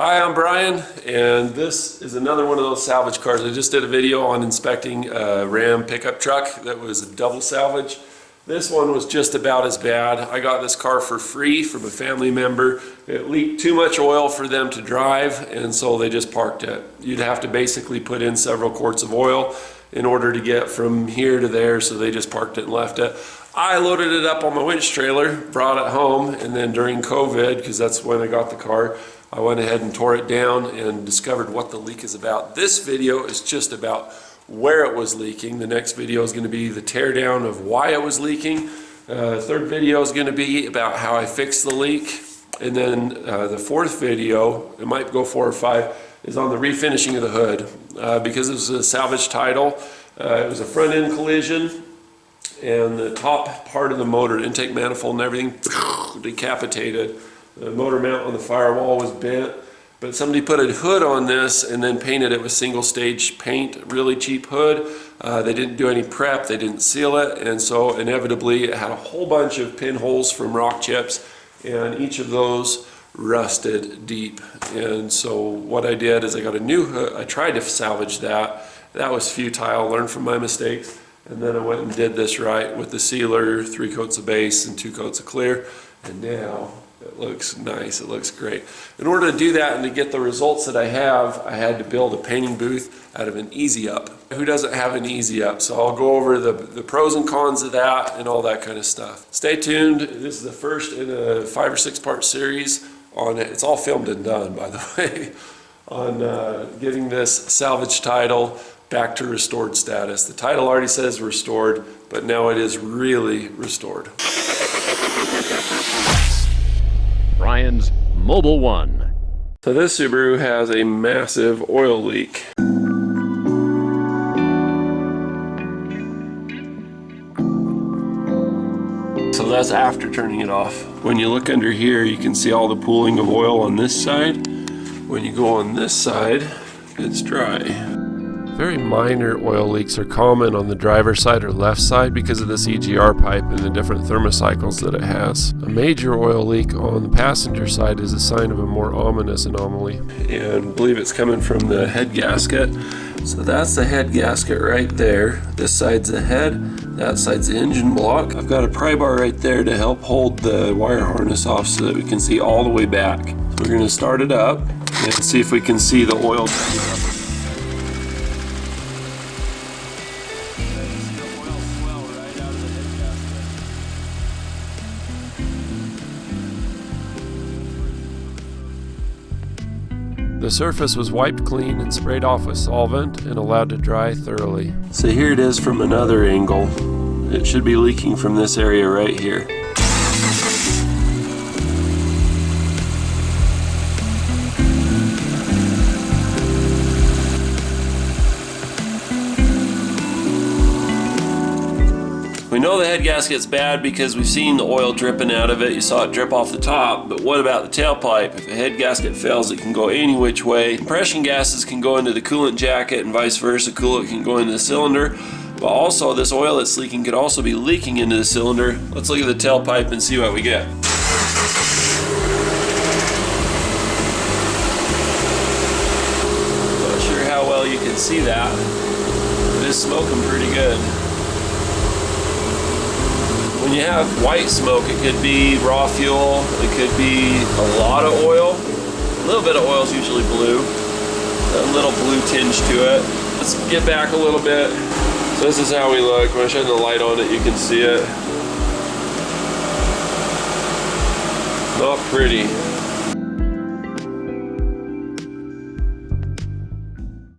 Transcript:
Hi, I'm Brian, and this is another one of those salvage cars. I just did a video on inspecting a Ram pickup truck that was a double salvage. This one was just about as bad. I got this car for free from a family member. It leaked too much oil for them to drive, and so they just parked it. You'd have to basically put in several quarts of oil in order to get from here to there, so they just parked it and left it. I loaded it up on my winch trailer, brought it home, and then during COVID, because that's when I got the car, I went ahead and tore it down and discovered what the leak is about. This video is just about where it was leaking. The next video is going to be the teardown of why it was leaking. Third video is going to be about how I fixed the leak. And then the fourth video, it might go 4 or 5, is on the refinishing of the hood. Because it was a salvage title, it was a front end collision, and the top part of the motor, intake manifold and everything, decapitated. The motor mount on the firewall was bent, but somebody put a hood on this and then painted it with single stage paint, really cheap hood. They didn't do any prep, they didn't seal it, and so inevitably it had a whole bunch of pinholes from rock chips, and each of those rusted deep. And so what I did is I got a new hood. I tried to salvage that. That was futile, learned from my mistakes, and then I went and did this right with the sealer, 3 coats of base and 2 coats of clear, and now it looks nice, it looks great. In order to do that and to get the results that I have, I had to build a painting booth out of an Easy Up. Who doesn't have an Easy Up? So I'll go over the pros and cons of that and all that kind of stuff. Stay tuned. This is the first in a 5 or 6 part series on it. It's all filmed and done, by the way, on getting this salvage title back to restored status. The title already says restored, but now it is really restored. Brian's Mobile One. So this Subaru has a massive oil leak. So that's after turning it off. When you look under here, you can see all the pooling of oil on this side. When you go on this side, it's dry. Very minor oil leaks are common on the driver's side or left side because of this EGR pipe and the different thermocycles that it has. A major oil leak on the passenger side is a sign of a more ominous anomaly. And I believe it's coming from the head gasket. So that's the head gasket right there. This side's the head, that side's the engine block. I've got a pry bar right there to help hold the wire harness off so that we can see all the way back. So we're going to start it up and see if we can see the oil coming up. The surface was wiped clean and sprayed off with solvent and allowed to dry thoroughly. So here it is from another angle. It should be leaking from this area right here. We know the head gasket's bad because we've seen the oil dripping out of it. You saw it drip off the top, but what about the tailpipe? If a head gasket fails, it can go any which way. Compression gases can go into the coolant jacket and vice versa. Coolant can go into the cylinder, but also this oil that's leaking could also be leaking into the cylinder. Let's look at the tailpipe and see what we get. Not sure how well you can see that. It is smoking pretty good. When you have white smoke, it could be raw fuel, it could be a lot of oil. A little bit of oil is usually blue, a little blue tinge to it. Let's get back a little bit. So this is how we look. When I shine the light on it, you can see it. Not pretty.